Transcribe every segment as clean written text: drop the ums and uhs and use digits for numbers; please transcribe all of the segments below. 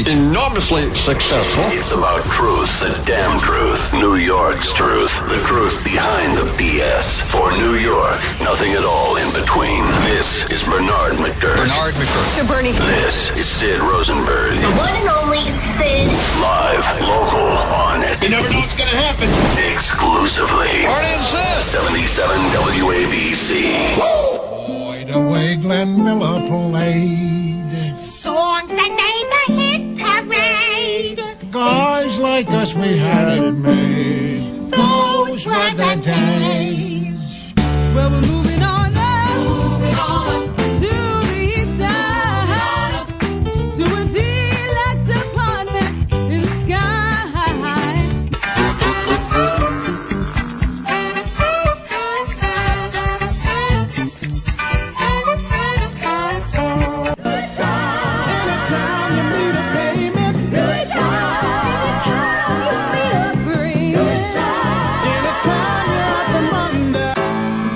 be enormously successful. It's about truth, the damn truth, New York's truth, the truth behind the BS. For New York, nothing at all in between. This is Bernard McGurk. Bernard McGurk. Sir Bernie. This is Sid Rosenberg. The one and only Sid. Live, local, on it. You never know what's going to happen. Exclusively. What is this? 77 WABC. Boy, the way Glenn Miller played. Songs that made the hit parade. Guys like us, we had it made. Those were the days. Well, we're moving on now. Moving on to the east side. To a deluxe apartment in the sky. Anytime you meet a payment. Good Anytime you're out from under.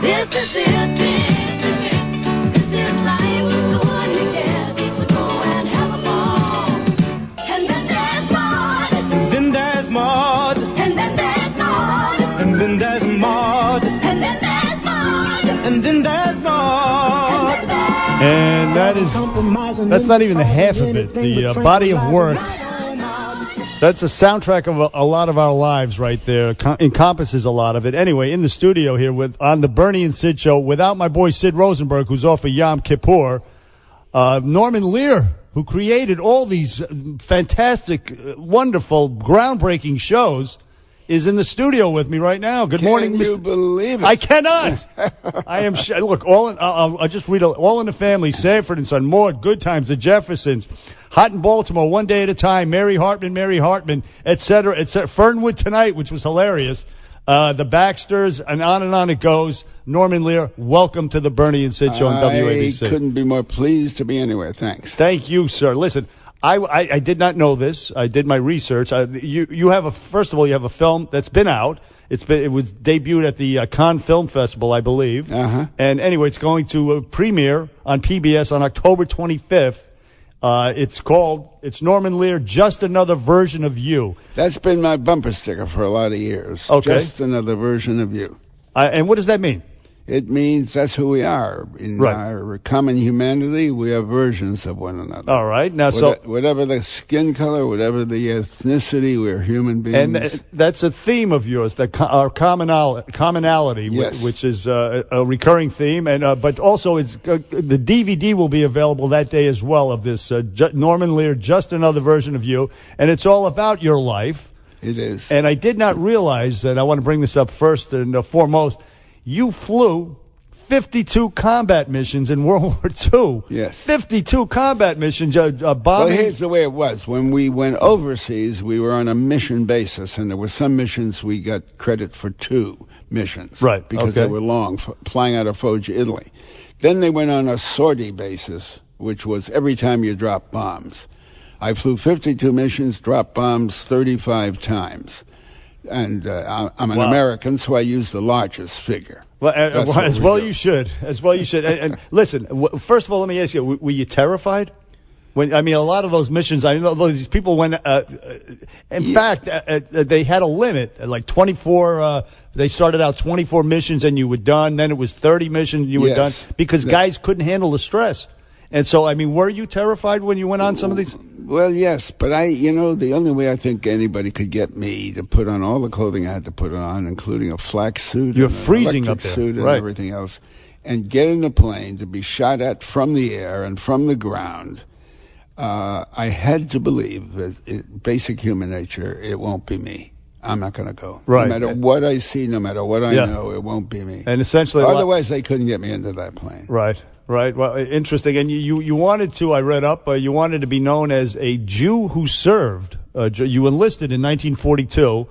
This is it. This is it. This is life. The one you get. So go and have a ball. And then there's Maud. Then there's Maud, And then there's Maud. and then there's Maud, And then there's Maud. and then there's Maud. And that's not even the half of it. The body of work, that's a soundtrack of a lot of our lives right there. Encompasses a lot of it. Anyway, in the studio here on the Bernie and Sid show, without my boy Sid Rosenberg, who's off of Yom Kippur, Norman Lear, who created all these fantastic, wonderful, groundbreaking shows, is in the studio with me right now. Good morning, Can Mr. you believe it? I cannot. I am. Look, I'll just read All in the Family, Sanford and Son, Maude, Good Times, The Jeffersons, Hot in Baltimore, One Day at a Time, Mary Hartman, et cetera, et cetera. Fernwood Tonight, which was hilarious. The Baxters, and on it goes. Norman Lear, welcome to the Bernie and Sid show on WABC. I couldn't be more pleased to be anywhere. Thanks. Thank you, sir. Listen, I did not know this. I did my research. You have first of all, you have a film that's been out. It was debuted at the Cannes Film Festival, I believe. Uh-huh. And anyway, it's going to premiere on PBS on October 25th. It's Norman Lear, Just Another Version of You. That's been my bumper sticker for a lot of years. Okay. Just another version of you. And what does that mean? It means that's who we are. In Right. our common humanity, we are versions of one another. All right. Now, Whatever the skin color, whatever the ethnicity, we're human beings. and that's a theme of yours, our commonality, Yes. which is a recurring theme. And but also, the DVD will be available that day as well of this Norman Lear, Just Another Version of You, and it's all about your life. It is. And I did not realize that. I want to bring this up first and foremost. You flew 52 combat missions in World War II. Yes. 52 combat missions, bombing. Well, here's the way it was. When we went overseas, we were on a mission basis, and there were some missions we got credit for 2 missions. Right, Because okay. they were long, flying out of Foggia, Italy. Then they went on a sortie basis, which was every time you drop bombs. I flew 52 missions, dropped bombs 35 times. And I'm an American, so I use the largest figure. Well, as well you should. And listen, first of all, let me ask you: were you terrified? A lot of those missions, I know these people went. In fact, they had a limit, like 24. They started out 24 missions, and you were done. Then it was 30 missions, and you were done because guys couldn't handle the stress. And so, were you terrified when you went on some of these? Well, yes, but the only way I think anybody could get me to put on all the clothing I had to put on, including a flak suit, You're and freezing an up there, suit, and right. everything else, and get in a plane to be shot at from the air and from the ground. I had to believe that basic human nature, it won't be me. I'm not going to go. Right. No matter what I see, no matter what I know, it won't be me. And essentially, otherwise they couldn't get me into that plane. Right. Well, interesting. And you wanted to, I read up, you wanted to be known as a Jew who served. You enlisted in 1942,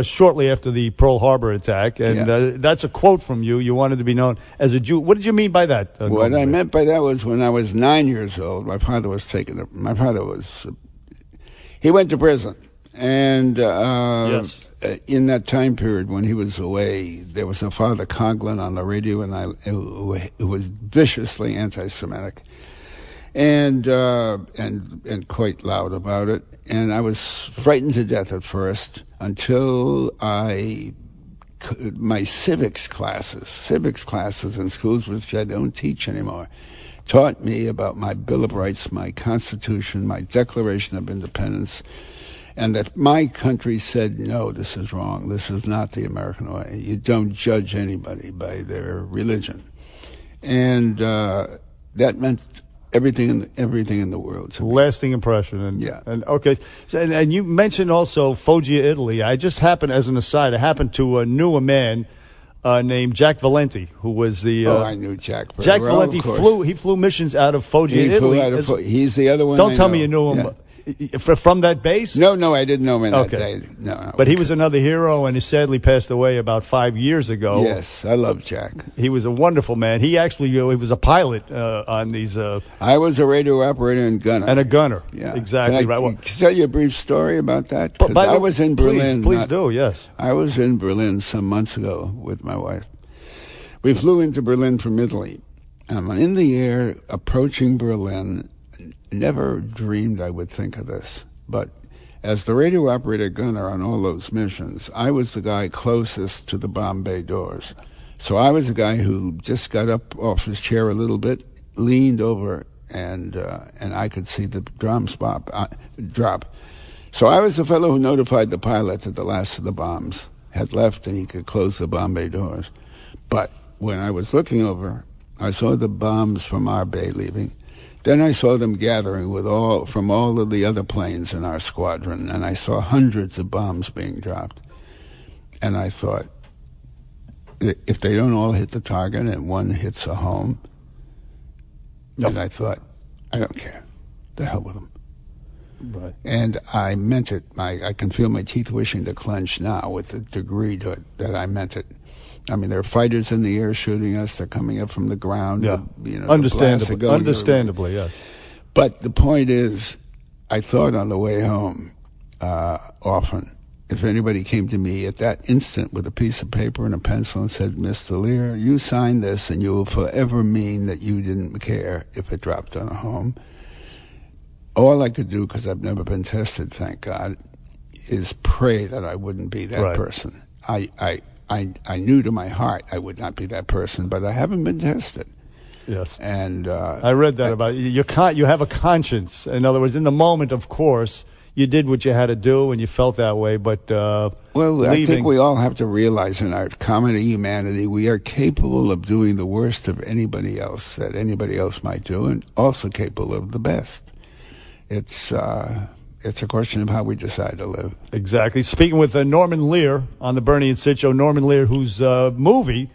shortly after the Pearl Harbor attack. And that's a quote from you. You wanted to be known as a Jew. What did you mean by that? What I meant by that was when I was 9 years old, my father he went to prison. And in that time period when he was away, there was a Father Conklin on the radio who was viciously anti-Semitic. and quite loud about it. And I was frightened to death at first until my civics classes in schools, which I don't teach anymore, taught me about my Bill of Rights, my Constitution, my Declaration of Independence, and that my country said, no, this is wrong. This is not the American way. You don't judge anybody by their religion. And that meant everything in the world to me. Lasting impression. And, Yeah. And okay. So, and you mentioned also Foggia, Italy. I just happened, as an aside, I happened to knew a man named Jack Valenti, who was the. I knew Jack. Jack well, Valenti flew missions out of Foggia, Italy. He's the other one. Don't I tell know. me you knew him. Yeah. From that base? No, I didn't know him in that Okay. day. No. But he was another hero, and he sadly passed away about 5 years ago. Yes, I love Jack. He was a wonderful man. He actually he was a pilot on these. I was a radio operator and gunner. And a gunner. Yeah. Exactly Can I right. tell you a brief story about that? But 'Cause by the- I was in Berlin. Please do, yes. I was in Berlin some months ago with my wife. We flew into Berlin from Italy. I'm in the air approaching Berlin. Never dreamed I would think of this. But as the radio operator gunner on all those missions, I was the guy closest to the bomb bay doors. So I was the guy who just got up off his chair a little bit, leaned over, and I could see the drums drop. So I was the fellow who notified the pilot that the last of the bombs had left and he could close the bomb bay doors. But when I was looking over, I saw the bombs from our bay leaving. Then I saw them gathering from all of the other planes in our squadron, and I saw hundreds of bombs being dropped. And I thought, if they don't all hit the target and one hits a home, and I thought, I don't care. The hell with them. Right. And I meant it. I can feel my teeth wishing to clench now with the degree to it that I meant it. I mean, there are fighters in the air shooting us. They're coming up from the ground. Yeah. Understandably, yes. But the point is, I thought on the way home often, if anybody came to me at that instant with a piece of paper and a pencil and said, Mr. Lear, you signed this and you will forever mean that you didn't care if it dropped on a home. All I could do, because I've never been tested, thank God, is pray that I wouldn't be that person. I knew to my heart I would not be that person, but I haven't been tested. Yes. And I read that about you. You have a conscience. In other words, in the moment, of course, you did what you had to do and you felt that way. But I think we all have to realize in our common humanity, we are capable of doing the worst of anybody else that anybody else might do, and also capable of the best. It's a question of how we decide to live. Exactly. Speaking with Norman Lear on the Bernie and Sid Show, Norman Lear, whose movie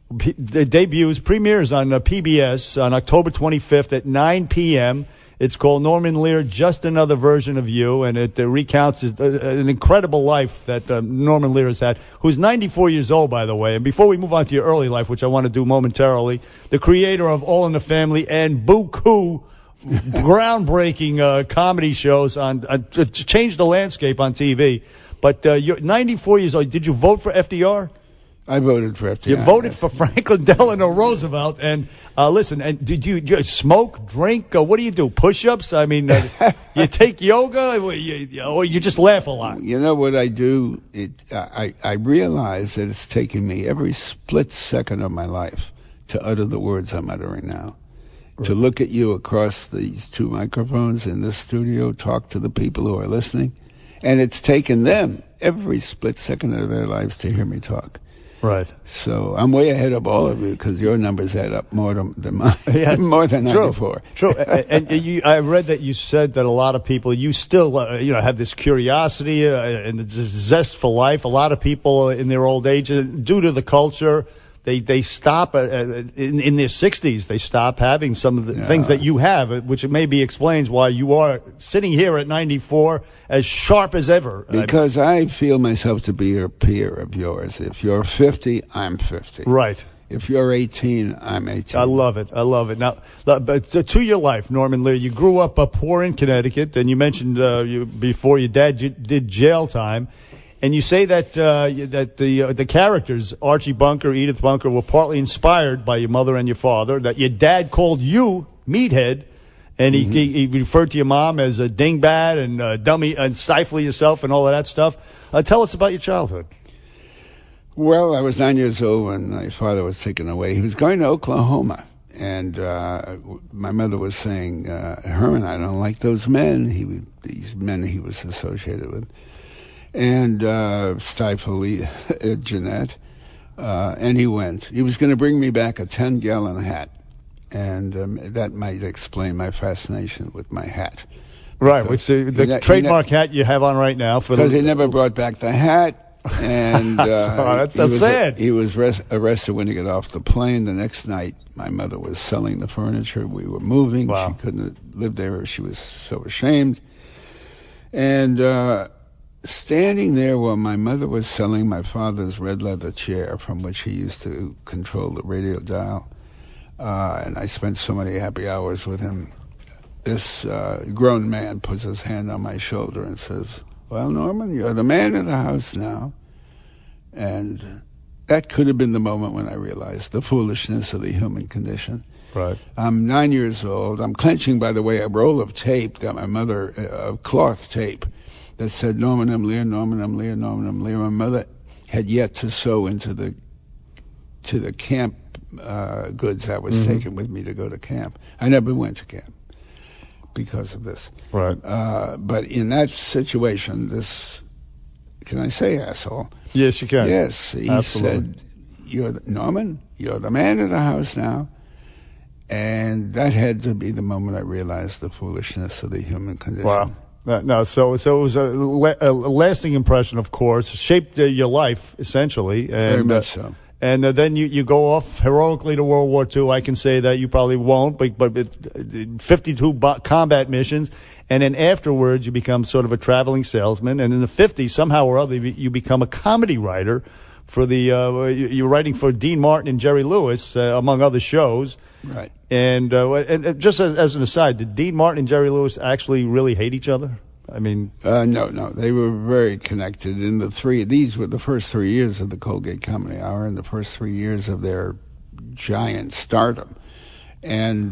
premieres on PBS on October 25th at 9 p.m. It's called Norman Lear, Just Another Version of You, and it recounts an incredible life that Norman Lear has had, who's 94 years old, by the way. And before we move on to your early life, which I want to do momentarily, the creator of All in the Family and Buku, groundbreaking comedy shows to change the landscape on TV. But you're 94 years old. Did you vote for FDR? I voted for FDR. You voted for Franklin Delano Roosevelt. And listen, and did you smoke, drink? What do you do? Push-ups? I mean, you take yoga, or you just laugh a lot? You know what I do? I realize that it's taken me every split second of my life to utter the words I'm uttering now. Right. To look at you across these two microphones in this studio, talk to the people who are listening. And it's taken them every split second of their lives to hear me talk. Right. So I'm way ahead of all of you because your numbers add up more than mine. Yeah, more than 94. True. And I read that you said that a lot of people, you still, have this curiosity and this zest for life. A lot of people in their old age, due to the culture, they stop in their 60s. They stop having some of the things that you have, which maybe explains why you are sitting here at 94 as sharp as ever. Because I feel myself to be a peer of yours. If you're 50, I'm 50. Right. If you're 18, I'm 18. I love it. Now, but to your life, Norman Lear, you grew up poor in Connecticut, and you mentioned before your dad did jail time. And you say that the characters, Archie Bunker, Edith Bunker, were partly inspired by your mother and your father, that your dad called you Meathead, And he referred to your mom as a dingbat and dummy and stifle yourself and all of that stuff. Tell us about your childhood. Well, I was 9 years old when my father was taken away. He was going to Oklahoma. And my mother was saying, Herman, I don't like those men. These men he was associated with. And stifle Jeanette. And he went. He was going to bring me back a 10-gallon hat. And that might explain my fascination with my hat. Right, which the trademark hat you have on right now. Because he never brought back the hat. And that's sad. He was arrested when he got off the plane. The next night, my mother was selling the furniture. We were moving. Wow. She couldn't live there. She was so ashamed. And standing there while my mother was selling my father's red leather chair from which he used to control the radio dial, and I spent so many happy hours with him, this grown man puts his hand on my shoulder and says, well, Norman, you're the man of the house now. And that could have been the moment when I realized the foolishness of the human condition. Right. I'm 9 years old. I'm clenching, by the way, a roll of tape that my mother, cloth tape, that said Norman M. Lear, Norman M. Lear, Norman M. Lear. My mother had yet to sew into the camp goods I was taking with me to go to camp. I never went to camp because of this. Right. But in that situation, can I say asshole? Yes, you can. Yes, he Absolutely. said, Norman, you're the man of the house now. And that had to be the moment I realized the foolishness of the human condition. Wow. No, so it was a lasting impression, of course, shaped your life, essentially. And, Very much so. And then you go off heroically to World War II. I can say that you probably won't, but 52 combat missions. And then afterwards, you become sort of a traveling salesman. And in the 50s, somehow or other, you become a comedy writer for you're writing for Dean Martin and Jerry Lewis, among other shows. Right. And just as an aside, did Dean Martin and Jerry Lewis actually really hate each other? I mean, no, they were very connected. These were the first 3 years of the Colgate Comedy Hour and the first 3 years of their giant stardom. And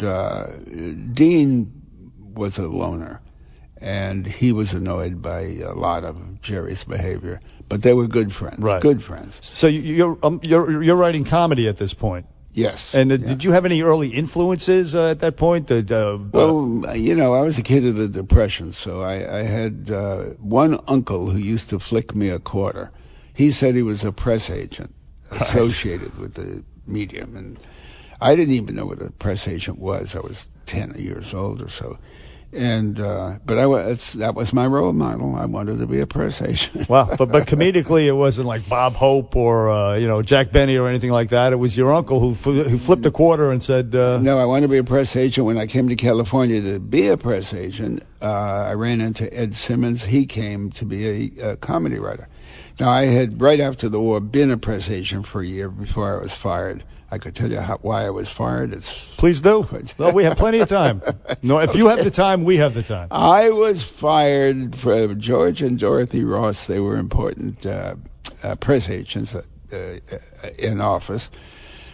Dean was a loner, and he was annoyed by a lot of Jerry's behavior. But they were good friends. Right. Good friends. So you're writing comedy at this point. Yes. And did you have any early influences at that point? Well, I was a kid of the Depression, so I had one uncle who used to flick me a quarter. He said he was a press agent associated with the medium, and I didn't even know what a press agent was. I was 10 years old or so. And but that was my role model. I wanted to be a press agent. Wow, but comedically, it wasn't like Bob Hope or Jack Benny or anything like that. It was your uncle who flipped a quarter and said. No, I wanted to be a press agent. When I came to California to be a press agent, I ran into Ed Simmons. He came to be a comedy writer. Now, I had right after the war been a press agent for a year before I was fired. I could tell you why I was fired. Please do. Well, we have plenty of time. No, if you have the time, we have the time. I was fired for George and Dorothy Ross. They were important press agents in office.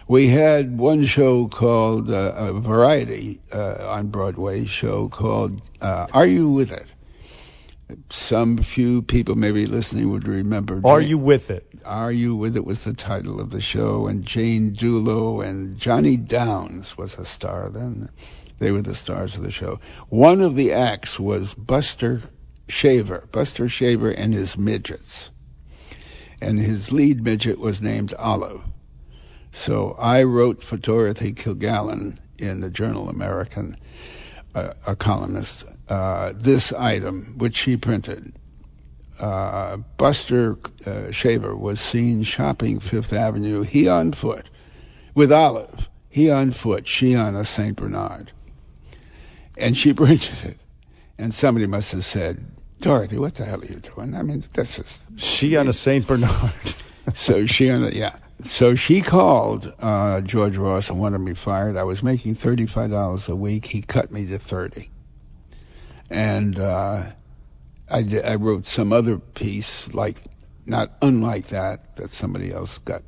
We had one show called a variety on Broadway show called Are You With It? Some few people maybe listening would remember. Are You With It? Are You With It was the title of the show, and Jane Dulo and Johnny Downs was a star then. They were the stars of the show. One of the acts was Buster Shaver and his midgets. And his lead midget was named Olive. So I wrote for Dorothy Kilgallen in the Journal American, a columnist, this item, which she printed. Buster Shaver was seen shopping Fifth Avenue, he on foot, with Olive, he on foot, she on a St. Bernard. And she printed it. And somebody must have said, Dorothy, what the hell are you doing? I mean, this is... She on a St. Bernard. So she called George Ross and wanted me fired. I was making $35 a week. He cut me to $30. And I wrote some other piece, not unlike that somebody else got,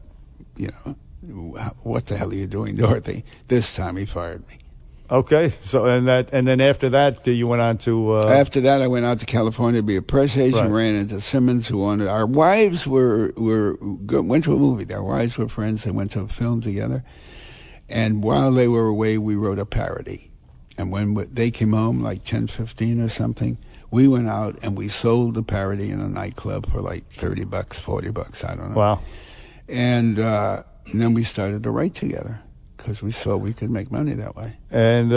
what the hell are you doing, Dorothy? This time he fired me. Okay. So and then after that, you went on to. After that, I went out to California to be a press agent. Right. Ran into Simmons, who wanted. Our wives went to a movie. Our wives were friends. They went to a film together. And while they were away, we wrote a parody. And when they came home, like 10:15 or something, we went out and we sold the parody in a nightclub for like $30, $40, I don't know. Wow. And then we started to write together because we saw we could make money that way. And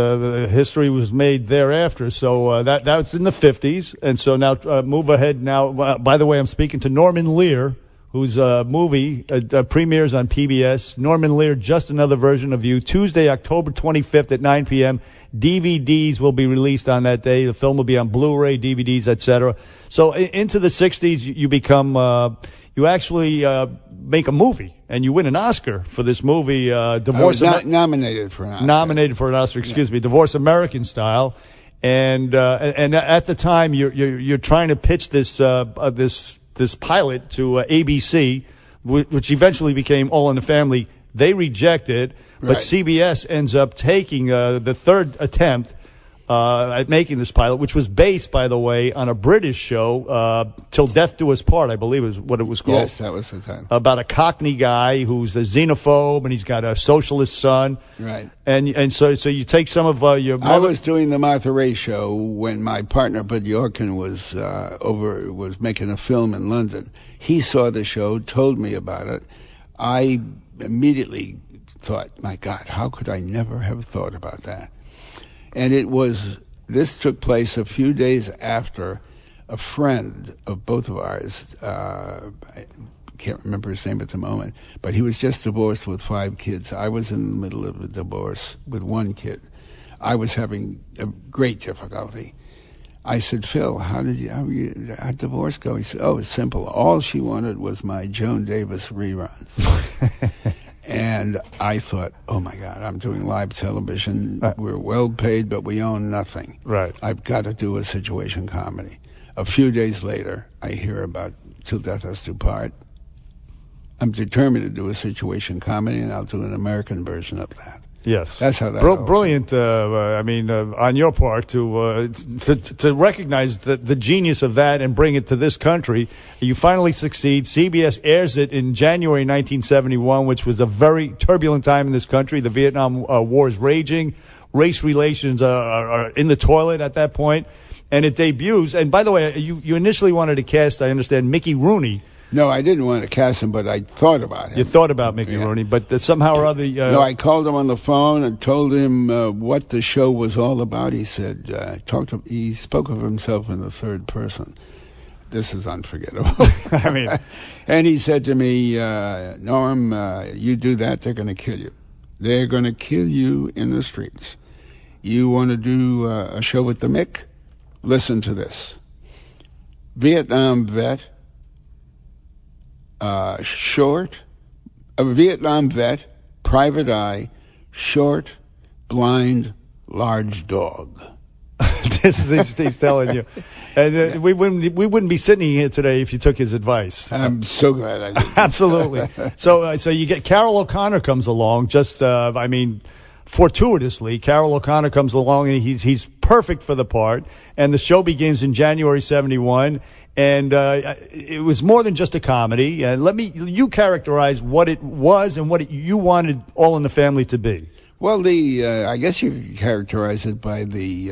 history was made thereafter. So that was in the 50s. And so now move ahead now. By the way, I'm speaking to Norman Lear, whose movie premieres on PBS. Norman Lear, Just Another Version of You, Tuesday, October 25th at 9 p.m. DVDs will be released on that day. The film will be on Blu-ray, DVDs, etc. So into the 60s, you become, you actually make a movie, and you win an Oscar for this movie, Divorce. I was nominated for an Oscar. Nominated for an Oscar, excuse me, Divorce American Style. And at the time, you're trying to pitch this pilot to ABC, which eventually became All in the Family. They reject it, but Right. CBS ends up taking the third attempt at making this pilot, which was based, by the way, on a British show, Till Death Do Us Part, I believe is what it was called. Yes, that was the title. About a Cockney guy who's a xenophobe, and he's got a socialist son. Right. And so you take some of your I was doing the Martha Ray show when my partner Bud Yorkin was making a film in London. He saw the show, told me about it. I immediately thought, my God, how could I never have thought about that? And this took place a few days after a friend of both of ours, I can't remember his name at the moment, but he was just divorced with 5 kids. I was in the middle of a divorce with 1 kid. I was having a great difficulty. I said, Phil, how did divorce go? He said, oh, it's simple. All she wanted was my Joan Davis reruns. And I thought, oh, my God, I'm doing live television. We're well paid, but we own nothing. Right. I've got to do a situation comedy. A few days later, I hear about Till Death Us Do Part. I'm determined to do a situation comedy, and I'll do an American version of that. Yes, that's how that. Brilliant. On your part to recognize the genius of that and bring it to this country. You finally succeed. CBS airs it in January 1971, which was a very turbulent time in this country. The Vietnam War is raging. Race relations are in the toilet at that point, and it debuts. And by the way, you initially wanted to cast, I understand, Mickey Rooney. No, I didn't want to cast him, but I thought about him. You thought about Mickey Rooney, but somehow or other... No, I called him on the phone and told him what the show was all about. He said, he spoke of himself in the third person. This is unforgettable. And he said to me, Norm, you do that, they're going to kill you. They're going to kill you in the streets. You want to do a show with the Mick? Listen to this. Vietnam vet... Vietnam vet, private eye, short, blind, large dog. This is interesting. He's telling you, and we wouldn't be sitting here today if you took his advice. I'm so glad I did. Absolutely. So you get Carol O'Connor comes along. Fortuitously, Carol O'Connor comes along, and he's perfect for the part. And the show begins in January '71. And it was more than just a comedy. You characterize what it was and what you wanted All in the Family to be. Well, I guess you could characterize it by the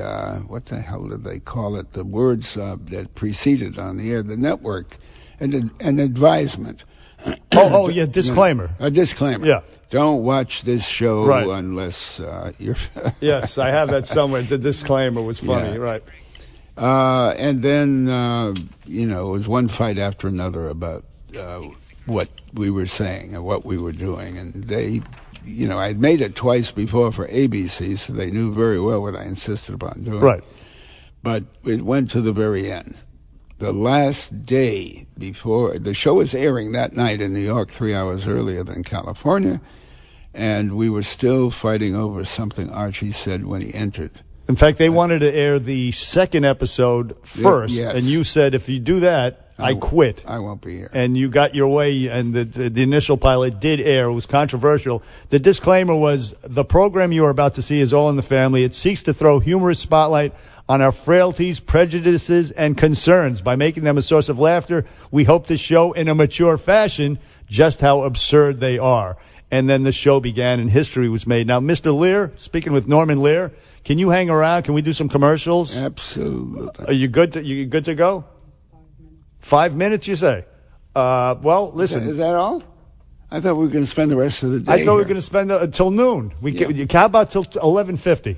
what the hell did they call it? The words that preceded on the air, the network, and an advisement. Yeah, disclaimer. A disclaimer. Yeah. Don't watch this show unless you're. Yes, I have that somewhere. The disclaimer was funny, Yeah. right? And then, it was one fight after another about what we were saying and what we were doing. And they, I'd made it twice before for ABC, so they knew very well what I insisted upon doing. Right. But it went to the very end. The last day before, the show was airing that night in New York 3 hours earlier than California, and we were still fighting over something Archie said when he entered. In fact, they wanted to air the second episode first, yes. And you said if you do that, I quit. I won't be here. And you got your way, and the initial pilot did air. It was controversial. The disclaimer was, the program you are about to see is All in the Family. It seeks to throw humorous spotlight on our frailties, prejudices, and concerns. By making them a source of laughter, we hope to show in a mature fashion just how absurd they are. And then the show began and history was made. Now, Mr. Lear, speaking with Norman Lear, can you hang around? Can we do some commercials? Absolutely. Are you good to go? 5 minutes, you say? Well, listen. Is that all? I thought we were going to spend the rest of the day. I thought we were going to spend until noon. How about till 11:50?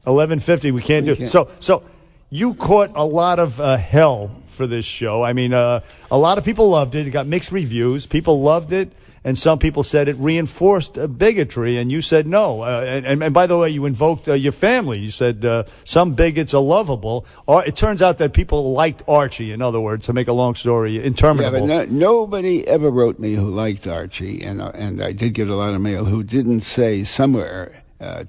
11:50, we can't do it. So you caught a lot of hell for this show. I mean, a lot of people loved it. It got mixed reviews. People loved it, and some people said it reinforced bigotry, and you said no. And by the way, you invoked your family. You said some bigots are lovable. Or it turns out that people liked Archie, in other words, to make a long story interminable. Yeah, but nobody ever wrote me who liked Archie, and I did get a lot of mail who didn't say somewhere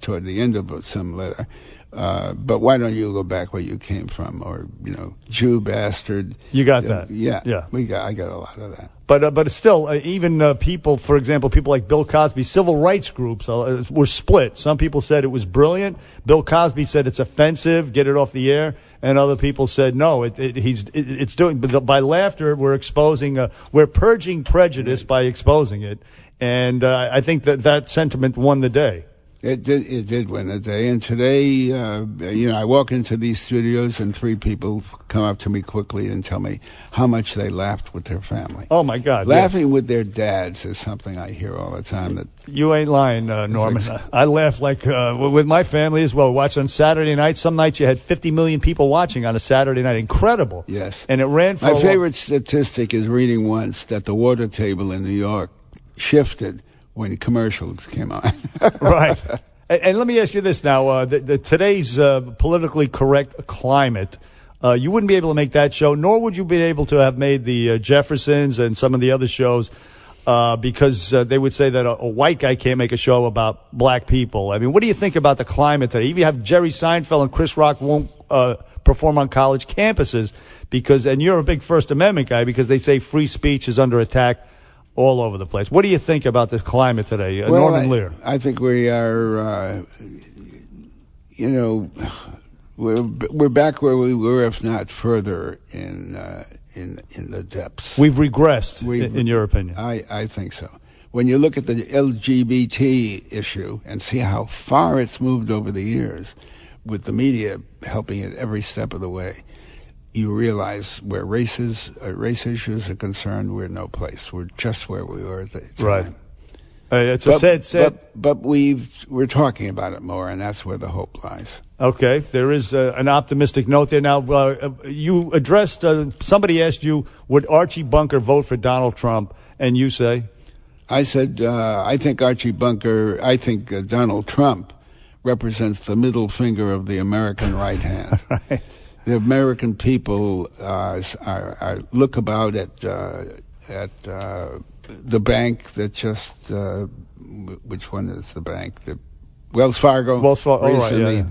toward the end of some letter, but why don't you go back where you came from, or Jew bastard. You got that? Yeah. Yeah. I got a lot of that. But still, even people, for example, people like Bill Cosby, civil rights groups were split. Some people said it was brilliant. Bill Cosby said it's offensive, get it off the air, and other people said no, it's doing. By laughter, we're purging prejudice by exposing it, and I think that sentiment won the day. It did win the day, and today, I walk into these studios and 3 people come up to me quickly and tell me how much they laughed with their family. Oh my God! Laughing with their dads is something I hear all the time. That you ain't lying, Norman. I laugh with my family as well. Watch on Saturday night. Some nights you had 50 million people watching on a Saturday night. Incredible. Yes. And it ran for my favorite statistic is reading once that the water table in New York shifted when commercials came on. Right. And let me ask you this now. Today's politically correct climate, you wouldn't be able to make that show, nor would you be able to have made the Jeffersons and some of the other shows because they would say that a white guy can't make a show about black people. I mean, what do you think about the climate today? Even have Jerry Seinfeld and Chris Rock won't perform on college campuses and you're a big First Amendment guy because they say free speech is under attack all over the place. What do you think about the climate today, Norman Lear? I think we are, we're back where we were, if not further, in the depths. We've regressed, in your opinion. I think so. When you look at the LGBT issue and see how far it's moved over the years, with the media helping it every step of the way, you realize where race issues are concerned, we're no place. We're just where we were at the time. Right. It's a sad. But we're talking about it more, and that's where the hope lies. Okay. There is an optimistic note there. Now, you addressed, somebody asked you, would Archie Bunker vote for Donald Trump? And you say? I said, I think Donald Trump represents the middle finger of the American right hand. Right. The American people look about at the bank that just which one is the bank? The Wells Fargo. Recently, right, yeah.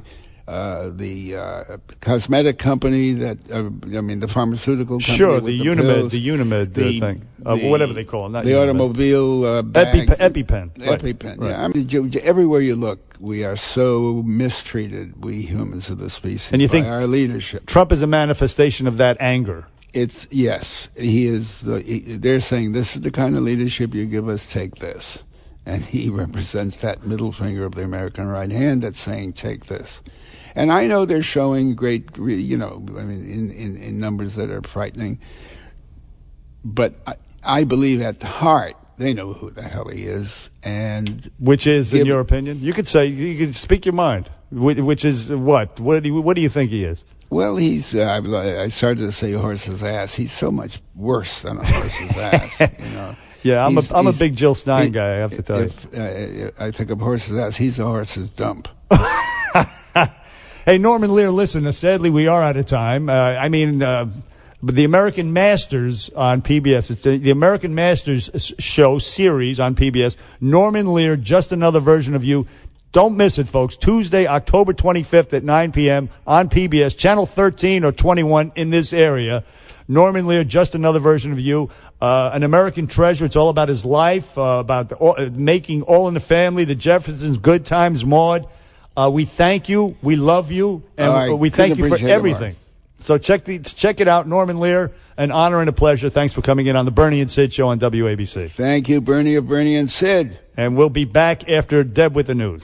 The cosmetic company the pharmaceutical company. Sure, with the Unimed thing, whatever they call it. The automobile bag. EpiPen. EpiPen. Right. Yeah, I mean, everywhere you look, we are so mistreated, we humans of the species, and you think our leadership. Trump is a manifestation of that anger. Yes, he is. They're saying this is the kind of leadership you give us. Take this, and he represents that middle finger of the American right hand that's saying take this. And I know they're showing great, in numbers that are frightening. But I believe at the heart they know who the hell he is, and which is, in your opinion, you could speak your mind. Which is what? What do you think he is? Well, he's. I started to say horse's ass. He's so much worse than a horse's ass. Yeah, I'm a big Jill Stein guy. I have to tell you. I think of horse's ass. He's a horse's dump. Hey, Norman Lear, listen, sadly we are out of time. But the American Masters on PBS, it's the American Masters show series on PBS. Norman Lear, just another version of you. Don't miss it, folks. Tuesday, October 25th at 9 p.m. on PBS, Channel 13 or 21 in this area. Norman Lear, just another version of you. An American treasure. It's all about his life, about making All in the Family, the Jeffersons, Good Times, Maude. We thank you. We love you. And we thank you for everything. So check it out. Norman Lear, an honor and a pleasure. Thanks for coming in on the Bernie and Sid show on WABC. Thank you, Bernie of Bernie and Sid. And we'll be back after Deb with the news.